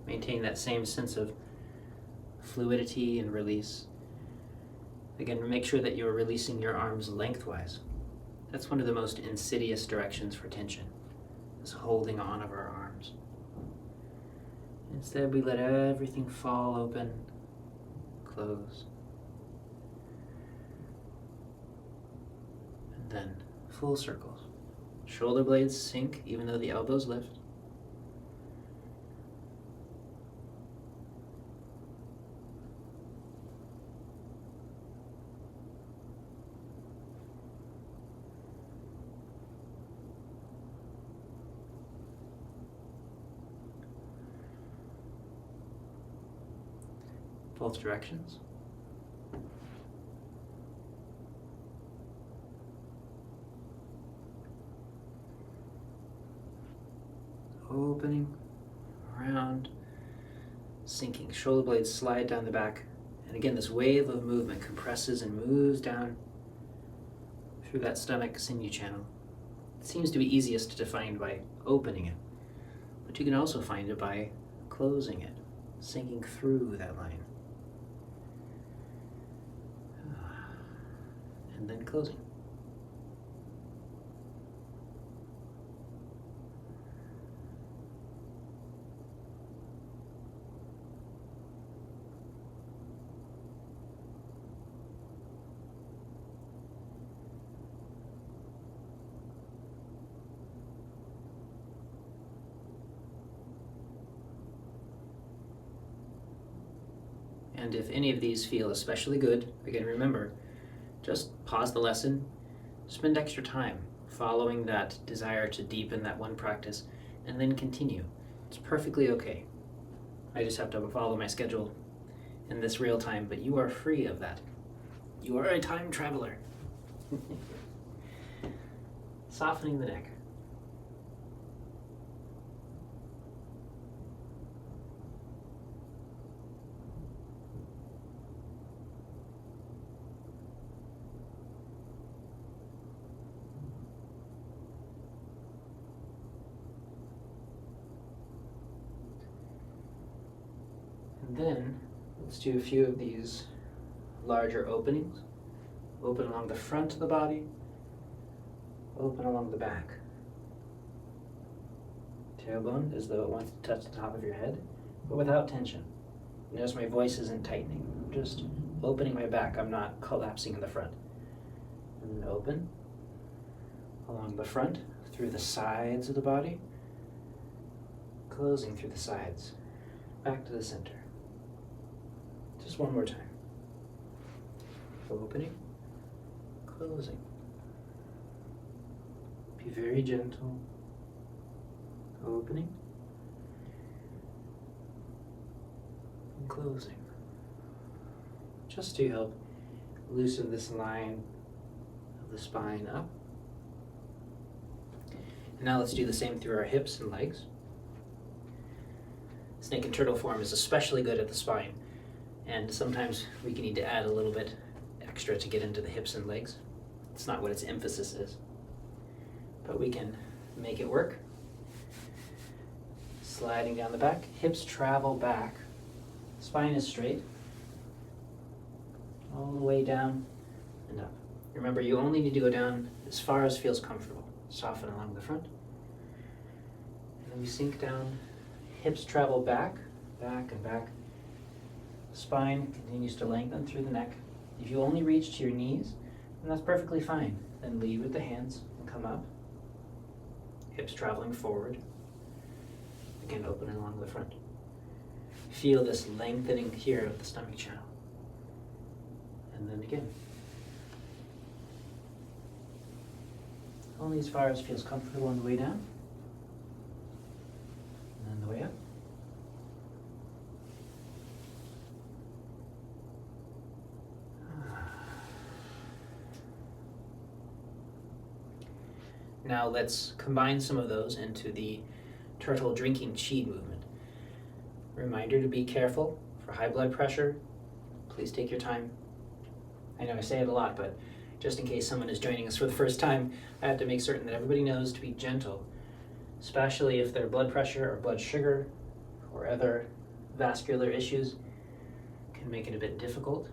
Maintain that same sense of fluidity and release. Again, make sure that you're releasing your arms lengthwise. That's one of the most insidious directions for tension, is holding on of our arms. Instead, we let everything fall open, close. And then full circles. Shoulder blades sink even though the elbows lift. Both directions. Opening, around, sinking. Shoulder blades slide down the back. And again, this wave of movement compresses and moves down through that stomach sinew channel. It seems to be easiest to define by opening it, but you can also find it by closing it, sinking through that line. And then closing. And if any of these feel especially good, again, remember, just pause the lesson, spend extra time following that desire to deepen that one practice, and then continue. It's perfectly okay. I just have to follow my schedule in this real time, but you are free of that. You are a time traveler. Softening the neck. And then let's do a few of these larger openings. Open along the front of the body, open along the back. Tailbone as though it wants to touch the top of your head, but without tension. Notice my voice isn't tightening. I'm just opening my back. I'm not collapsing in the front. And then open along the front, through the sides of the body, closing through the sides, back to the center. Just one more time. Opening, closing. Be very gentle. Opening and closing. Just to help loosen this line of the spine up. And now let's do the same through our hips and legs. Snake and turtle form is especially good at the spine, and sometimes we can need to add a little bit extra to get into the hips and legs. It's not what its emphasis is, but we can make it work. Sliding down the back, hips travel back, spine is straight, all the way down and up. Remember, you only need to go down as far as feels comfortable. Soften along the front. And then we sink down, hips travel back, back and back. Spine continues to lengthen through the neck. If you only reach to your knees, then that's perfectly fine. Then lead with the hands and come up. Hips traveling forward. Again, opening along the front. Feel this lengthening here of the stomach channel. And then again. Only as far as feels comfortable on the way down. And then the way up. Now let's combine some of those into the turtle drinking qi movement. Reminder to be careful for high blood pressure. Please take your time. I know I say it a lot, but just in case someone is joining us for the first time, I have to make certain that everybody knows to be gentle, especially if their blood pressure or blood sugar or other vascular issues can make it a bit difficult.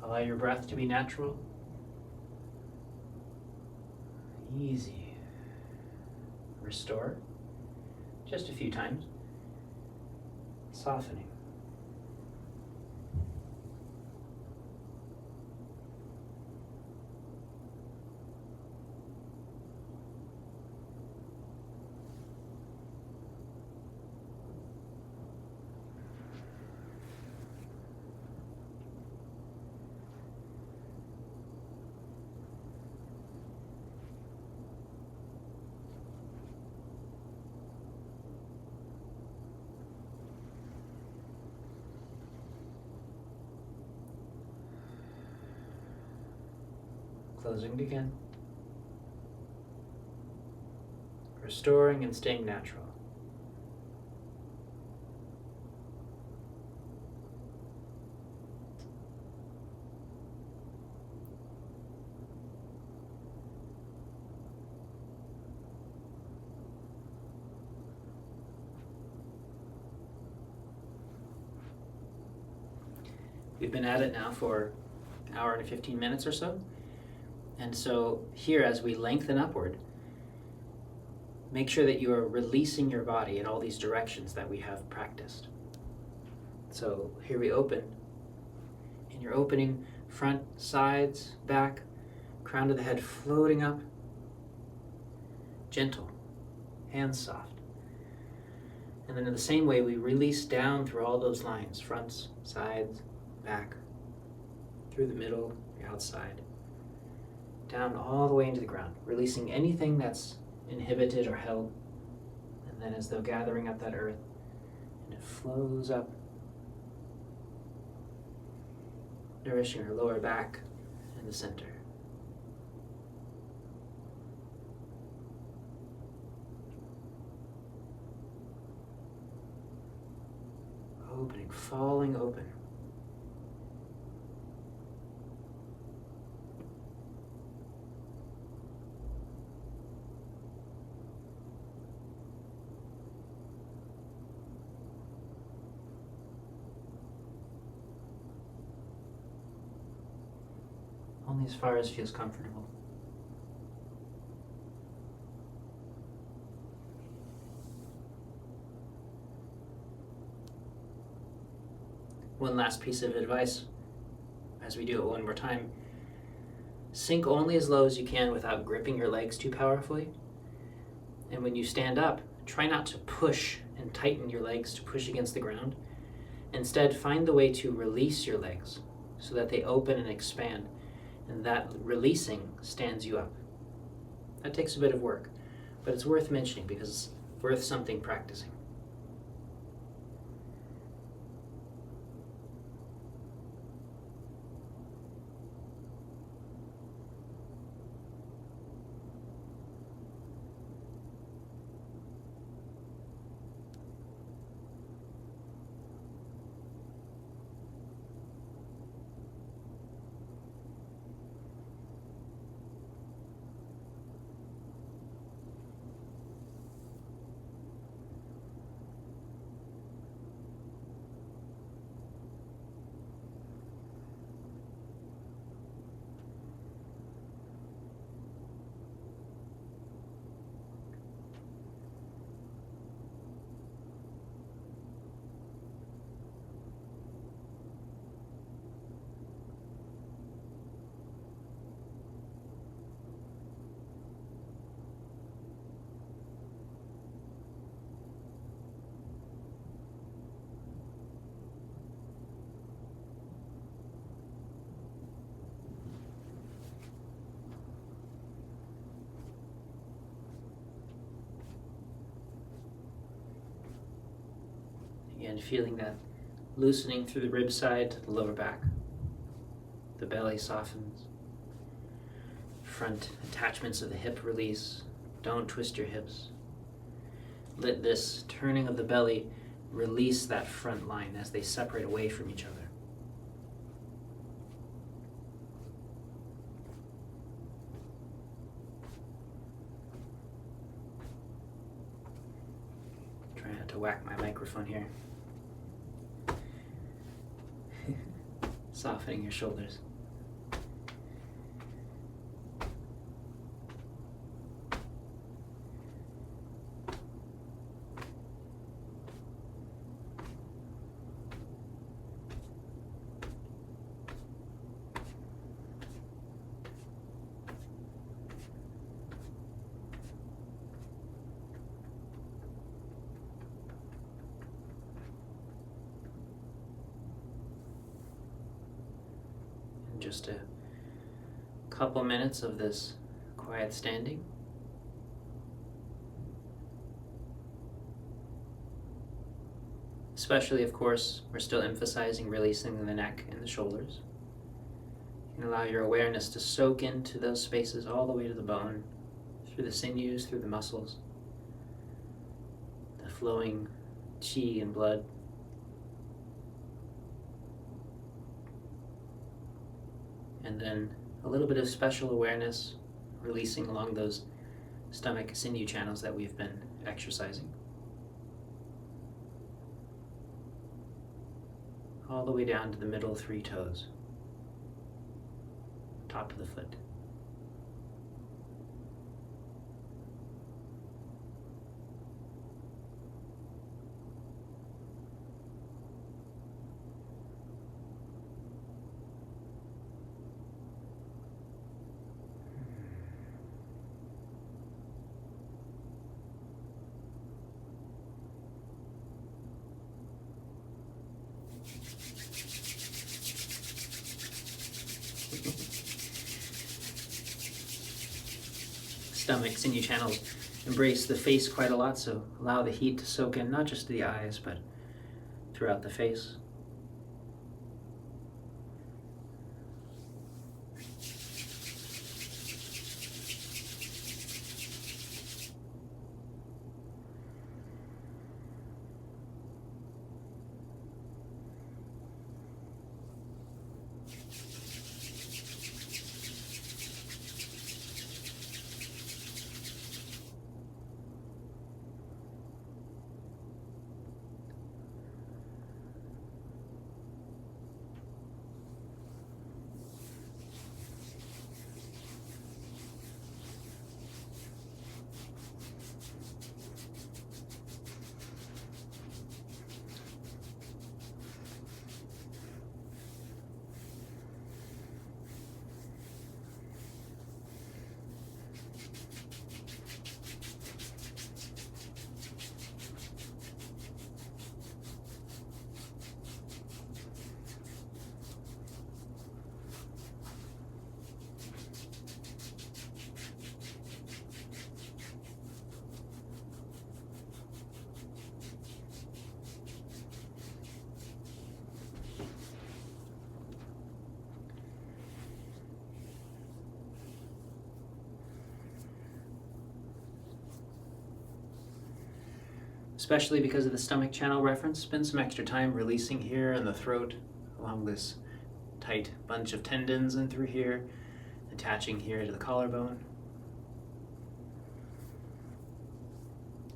Allow your breath to be natural. Easy. Restore. Just a few times. Softening. Closing again. Restoring and staying natural. We've been at it now for an hour and 15 minutes or so. And so here, as we lengthen upward, make sure that you are releasing your body in all these directions that we have practiced. So here we open. And you're opening front, sides, back, crown of the head floating up. Gentle, hands soft. And then in the same way, we release down through all those lines, fronts, sides, back, through the middle, the outside. Down all the way into the ground, releasing anything that's inhibited or held. And then as though gathering up that earth, and it flows up, nourishing our lower back and the center. Opening, falling open. Only as far as feels comfortable. One last piece of advice, as we do it one more time. Sink only as low as you can without gripping your legs too powerfully. And when you stand up, try not to push and tighten your legs to push against the ground. Instead, find the way to release your legs so that they open and expand. And that releasing stands you up. That takes a bit of work, but it's worth mentioning because it's worth something practicing. Again, feeling that loosening through the rib side to the lower back. The belly softens. Front attachments of the hip release. Don't twist your hips. Let this turning of the belly release that front line as they separate away from each other. Try not to whack my microphone here. Softening your shoulders. Just a couple minutes of this quiet standing. Especially, of course, we're still emphasizing releasing the neck and the shoulders. You can allow your awareness to soak into those spaces all the way to the bone, through the sinews, through the muscles, the flowing chi and blood. And then a little bit of special awareness releasing along those stomach sinew channels that we've been exercising. All the way down to the middle 3 toes, top of the foot. Stomach sinew channels embrace the face quite a lot, so allow the heat to soak in, not just to the eyes, but throughout the face. Especially because of the stomach channel reference, spend some extra time releasing here in the throat along this tight bunch of tendons and through here, attaching here to the collarbone.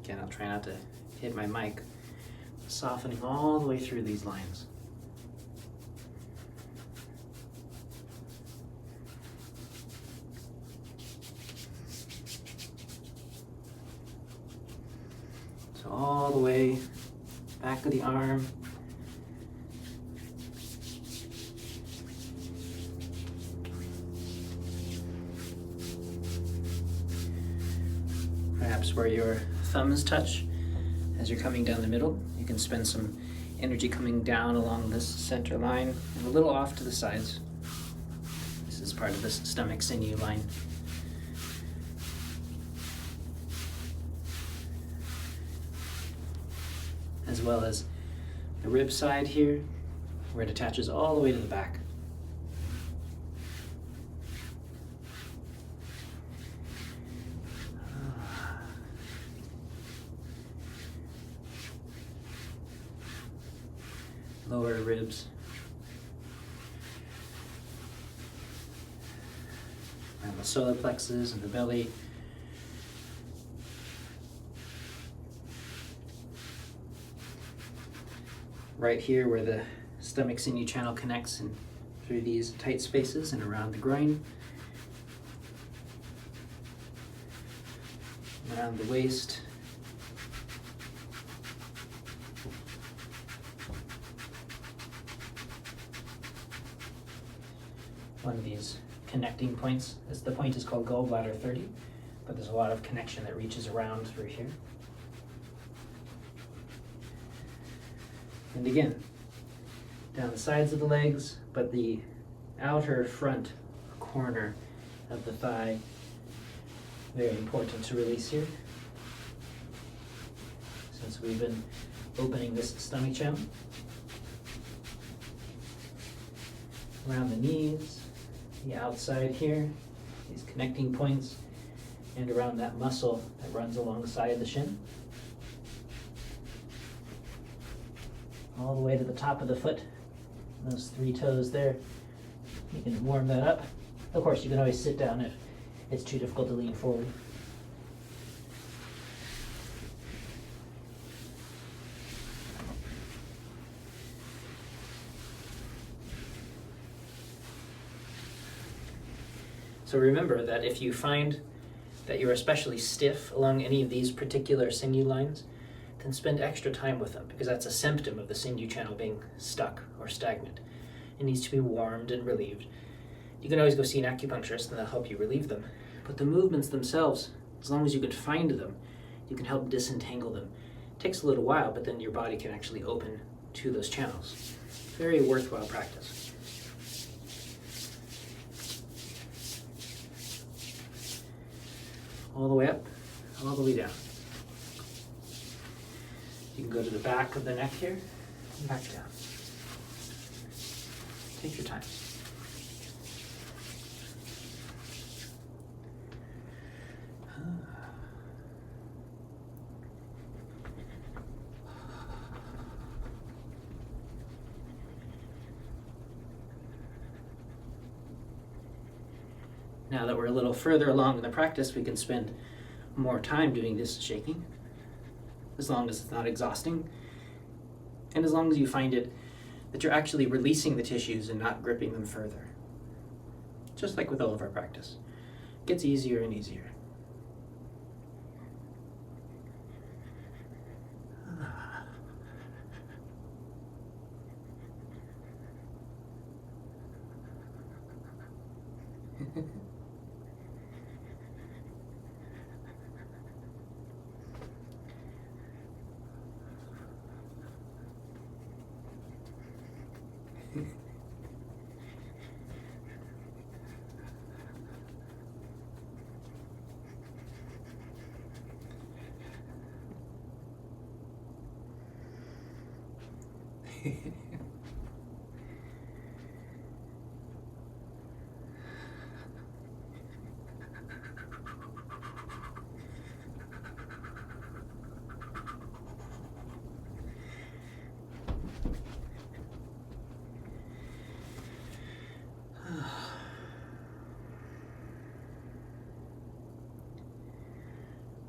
Again, I'll try not to hit my mic, softening all the way through these lines. So all the way back of the arm. Perhaps where your thumbs touch as you're coming down the middle. You can spend some energy coming down along this center line and a little off to the sides. This is part of this stomach sinew line. As well as the rib side here, where it attaches all the way to the back. Lower ribs. Around the solar plexus and the belly. Right here where the stomach sinew channel connects and through these tight spaces and around the groin. Around the waist. One of these connecting points, the point is called gallbladder 30, but there's a lot of connection that reaches around through here. And again, down the sides of the legs, but the outer front corner of the thigh, very important to release here. Since we've been opening this stomach channel. Around the knees, the outside here, these connecting points, and around that muscle that runs along the side of the shin. All the way to the top of the foot, those 3 toes there. You can warm that up. Of course, you can always sit down if it's too difficult to lean forward. So remember that if you find that you're especially stiff along any of these particular sinew lines, then spend extra time with them, because that's a symptom of the sinew channel being stuck or stagnant. It needs to be warmed and relieved. You can always go see an acupuncturist and they'll help you relieve them. But the movements themselves, as long as you can find them, you can help disentangle them. It takes a little while, but then your body can actually open to those channels. Very worthwhile practice. All the way up, all the way down. You can go to the back of the neck here, and back down. Take your time. Now that we're a little further along in the practice, we can spend more time doing this shaking, as long as it's not exhausting, and as long as you find it that you're actually releasing the tissues and not gripping them further. Just like with all of our practice. It gets easier and easier.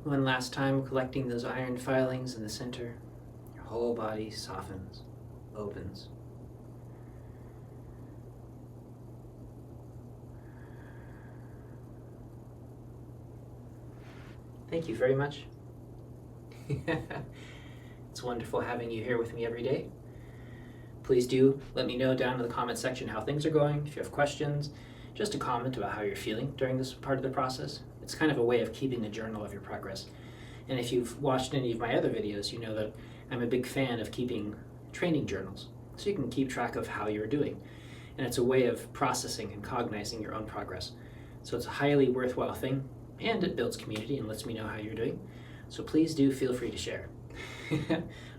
One last time, collecting those iron filings in the center. Your whole body softens, opens. Thank you very much. It's wonderful having you here with me every day. Please do let me know down in the comment section how things are going. If you have questions, just a comment about how you're feeling during this part of the process. It's kind of a way of keeping a journal of your progress. And if you've watched any of my other videos, you know that I'm a big fan of keeping training journals, so you can keep track of how you're doing. And it's a way of processing and cognizing your own progress. So it's a highly worthwhile thing, and it builds community and lets me know how you're doing. So please do feel free to share.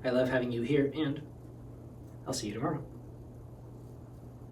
I love having you here, and I'll see you tomorrow.